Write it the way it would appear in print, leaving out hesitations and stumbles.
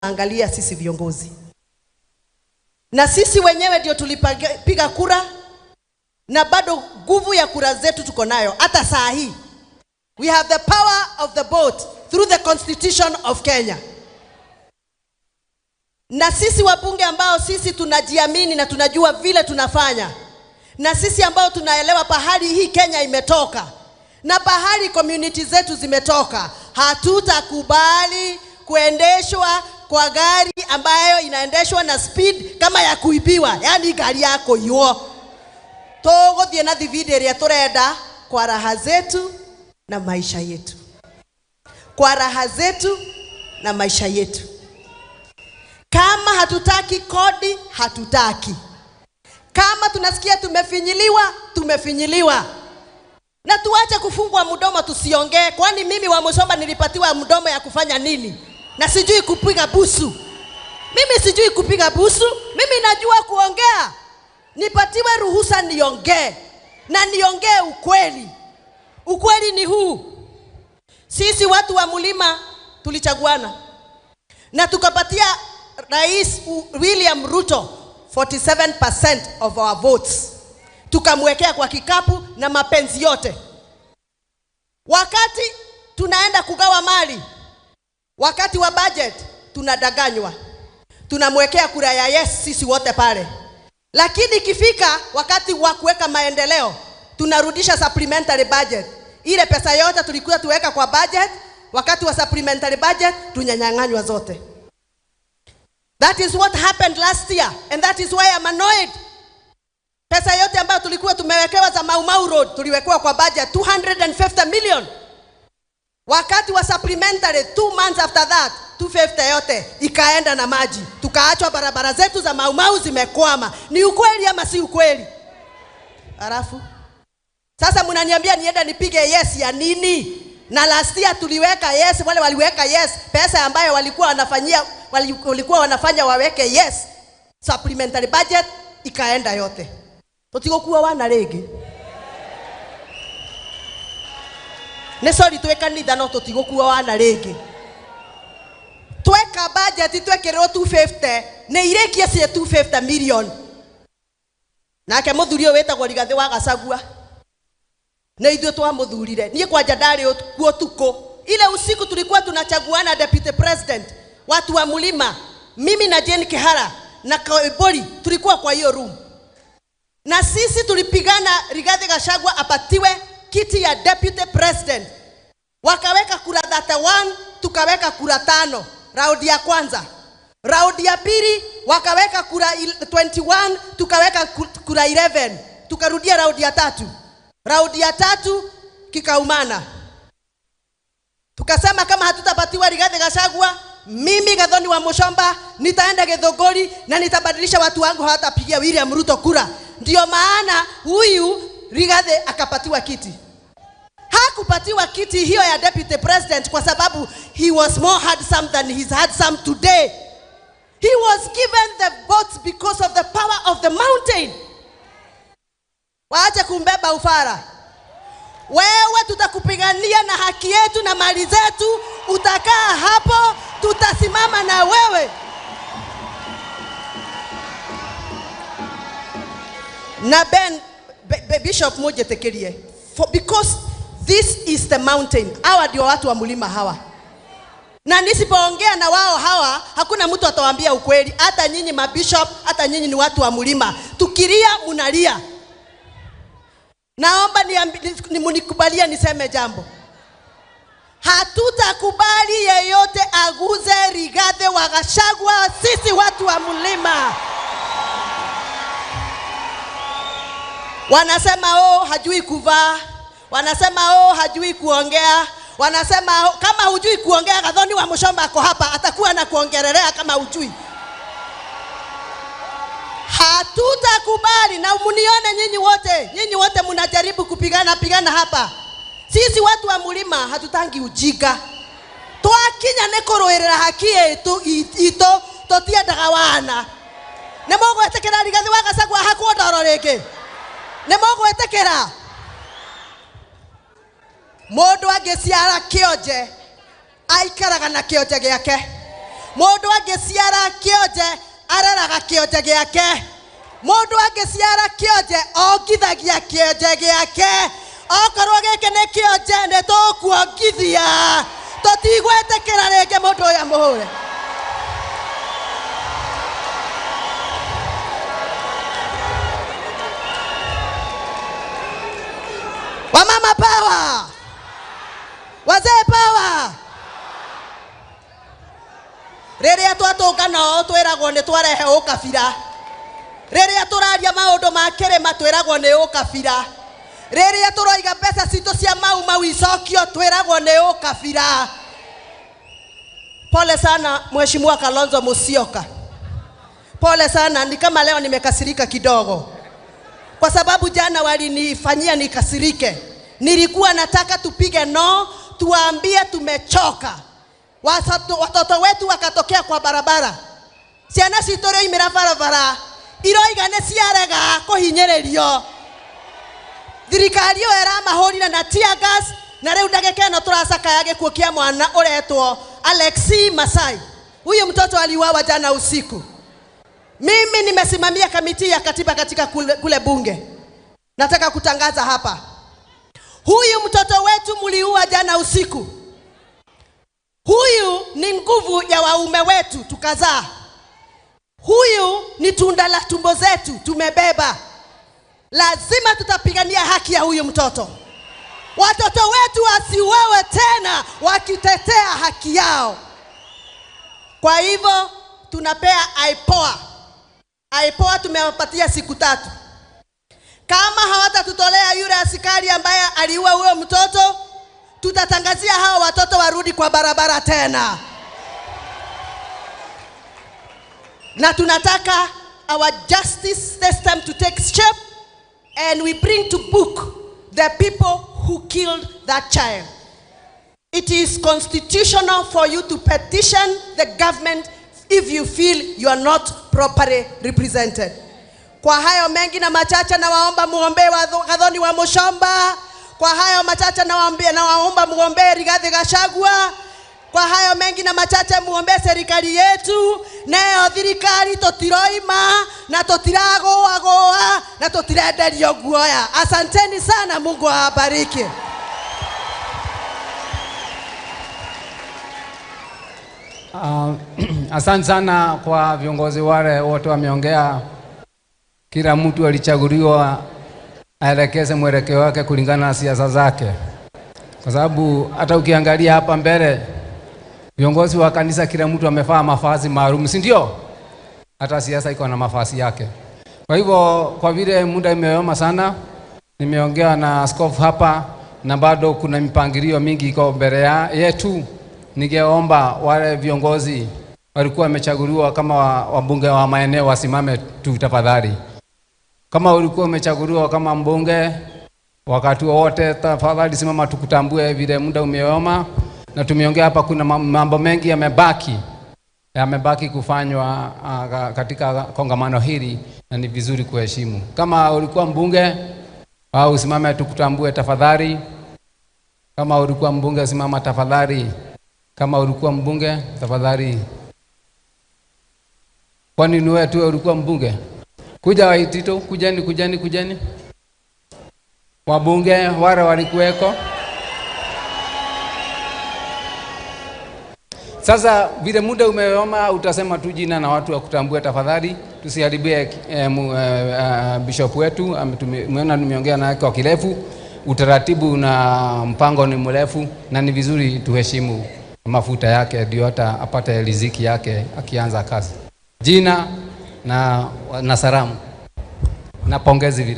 angalia sisi viongozi. Na sisi wenyewe ndio tulipiga kura, na bado nguvu ya kura zetu tuko nayo hata saa hii. We have the power of the vote through the Constitution of Kenya. Na sisi wabunge ambao sisi tunajiamini na tunajua vile tunafanya, na sisi ambao tunaelewa pahali hii Kenya imetoka na pahali community zetu zimetoka, hatutakubali kuendeshwa kwa gari ambayo inaendeshwa na speed kama ya kuibiwa, yani gari yako hiyo. Togo diena divide ya tureda kwa raha zetu na maisha yetu. Kwa raha zetu na maisha yetu. Kama hatutaki kodi, hatutaki. Kama tunasikia tumefinyiliwa, tumefinyiliwa. Na tuache kufungwa mdomo tusiongee, kwani mimi wa Musomba nilipatiwa mdomo ya kufanya nini? Na sijui kupiga busu. Mimi sijui kupiga busu, mimi najua kuongea. Nipatiwe ruhusa niongee, na niongee ukweli. Ukweli ni huu. Sisi watu wa Mlima tulichaguana na tukapatia Rais William Ruto 47% of our votes. Tukamwekea kwa kikapu na mapenzi yote. Wakati tunaenda kugawa mali, wakati wa budget tunadanganywa, tunamwekea kura ya yes sisi wote pale. Lakini ikifika wakati wa kuweka maendeleo, tunarudisha supplementary budget. Ile pesa yote tulikuwa tuweka kwa budget, wakati wa supplementary budget tunyanyang'anywa zote. That is what happened last year, and that is why I'm annoyed. Pesa yote ambayo tulikuwa tumewekewa za Mau Mau Road tuliwekewa kwa budget 250 million. Wakati wa supplementary 2 months after that 250 yote ikaenda na maji. Tukaachwa barabara zetu za Mau Mau zimekwama. Ni ukweli ama si ukweli? Halafu sasa mnaniambia nienda nipige yes ya nini? Na last year tuliweka yes, wale waliweka yes, pesa ambayo walikuwa wanafanya waweke yes, supplementary budget ikaenda yote. Tutigokuwa wana rege. Ne sorry tuweka nida no tutigokuwa wana rege. Tuweka budget tuwekero 250 ne irekia cia 250 million. Nake muthurio wetagwo Rigathi wa Gachagua. Na ithuĩ twamuthurire. Niĩ kwanja ndarĩ kuo tuko. Ile usiku tulikuwa tunachaguana deputy president, watu wa Mlima, mimi na Jane Kihara na Koibori tulikuwa kwa hiyo room. Na sisi tulipigana Rigathi Gachagua apatiwe kiti ya deputy president. Wakaweka kura 31, tukaweka kura 5 raundi ya kwanza. Raundi ya pili wakaweka kura 21, tukaweka kura 11. Tukarudia raundi ya 3. Raundi ya 3 kikaumana. Tukasema kama hatutapatiwa Rigathi Gachagua, mimi Gathoni wa Musomba nitaenda Githunguri na nitabadilisha watu wangu, hawatapigia William Ruto kura. Ndio maana huyu Rigathi akapatiwa kiti. Hakupatiwa kiti hiyo ya deputy president kwa sababu he was more handsome than he's handsome today. He was given the votes because of the power of the mountain. Waache kumbeba ufara. Wewe tutakupigania na haki yetu na mali zetu, utakaa hapo, tutasimama na wewe. Na Bishop moja tekerie. Because this is the mountain. Hawa ndio watu wa Mlima hawa. Na nisipoongea na wao hawa, hakuna mtu atawaambia ukweli. Hata nyinyi mabishop, hata nyinyi ni watu wa Mlima. Tukilia munalia. Naomba munikubalia niseme jambo. Hatutakubali yeyote aguze Rigathi wa Gachagua, sisi watu wa Mlima. Wanasema hajui kuvaa, wanasema hajui kuongea, wanasema kama hujui kuongea Gathoni wa Musomba ako hapa atakuwa na kuongelelea kama hujui. Hatutakubali, na munione nyinyi wote mnajaribu kupigana hapa. Sisi watu wa Mlima hatutangi ujiga. Twakinya nekoroerera haki yetu ito totiendaga wana. Nemogo etekera Rigathi wa Gachagua hakuondoro rege. Nemogo etekera. Mundu angiciara kionje aikaraga na kionje giake. Mundu angiciara kionje areraga kionje giake. Mundu angiciara kionje ongithagia kionje giake. Okorwo giki ni kionje ni tukuongithia. Tutigwetekera ringi mundu uyu muhure. Wamama power. Wazee power. Riria twatungana twiragwo ni twarehe ukabira. Riria turaria maundu ma kirima twiragwo ni ukabira. Riria turoiga pesa citu cia mau icokio twiragwo ni ukabira. Pole sana Mheshimiwa Kalonzo Musyoka. Pole sana, ni kama leo nimekasirika kidogo. Kwa sababu jana walinifanyia nikasirike. Nilikuwa nataka tupige no, tuambie tumechoka. Watoto wetu wakatokea kwa barabara. Ciana citore imira barabara. Iroiga ne ciarega kuhinyererio. Thirikari yo era mahorira na tear gas na riu ndageke no turacaka yage kuokia mwana uretwo Alexi Masai. Huyu mtoto aliuawa jana usiku. Mimi nimesimamia kamiti ya katiba katika kule bunge. Nataka kutangaza hapa. Huyu mtoto wetu mliua jana usiku. Huyu ni nguvu ya waume wetu tukazaa. Huyu ni tunda la tumbo zetu tumebeba. Lazima tutapigania haki ya huyu mtoto. Watoto wetu wasiuawe tena wakitetea haki yao. Kwa hivyo tunapea IPOA. IPOA tumewapatia siku 3. Kama hawatatutolea yule askari ambaye aliua huyo mtoto, tutatangazia hao watoto warudi kwa barabara tena. Na tunataka our justice system to take shape, and we bring to book the people who killed that child. It is constitutional for you to petition the government if you feel you are not properly represented. Kwa hayo mengi na machache na waomba muombe Gathoni wa Mushomba. Kwa hayo machache na waomba muombe Rigathi Gachagua. Kwa hayo mengi na machache muombe serikali yetu. Nayo thirikari totiroima na totiragoa na totirenderio guoya. Asanteni sana, Mungu awabariki. Asante sana kwa viongozi wale wote wameongea. Kila mtu alichaguliwa aelekeze mwelekeo wake kulingana na siasa zake. Kwa sababu hata ukiangalia hapa mbele viongozi wa kanisa kila mtu amevaa mavazi maalum, si ndio? Hata siasa iko na mavazi yake. Kwa hivyo kwa vile muda imeoma sana, nimeongea na askofu hapa na bado kuna mipangilio mingi iko mbele yetu. Ningeomba wale viongozi walikuwa wamechaguliwa kama wabunge wa maeneo wasimame tu tafadhali. Kama ulikuwa umechaguliwa kama mbunge wakati wote, tafadhali simama tukutambue vile muda umeoma. Na tumeongea hapa kuna mambo mengi yamebaki kufanywa katika kongamano hili, na ni vizuri kuheshimu. Kama ulikuwa mbunge au usimame tukutambue tafadhali. Kama ulikuwa mbunge simama tafadhali. Kama ulikuwa mbunge tafadhali. Kwani ni wewe tu ulikuwa mbunge? Kuja Waitito, kujeni. Wabunge wale walikuweko. Sasa vile muda umeoma, utasema tu jina na watu wakutambue tafadhali. Tusiharibie bishop wetu. Tumeona nimeongea naye kwa kirefu. Utaratibu na mpango ni mrefu, na ni vizuri tuheshimu mafuta yake ndio hata apate riziki yake akianza kazi. Jina na salamu na pongezi vile.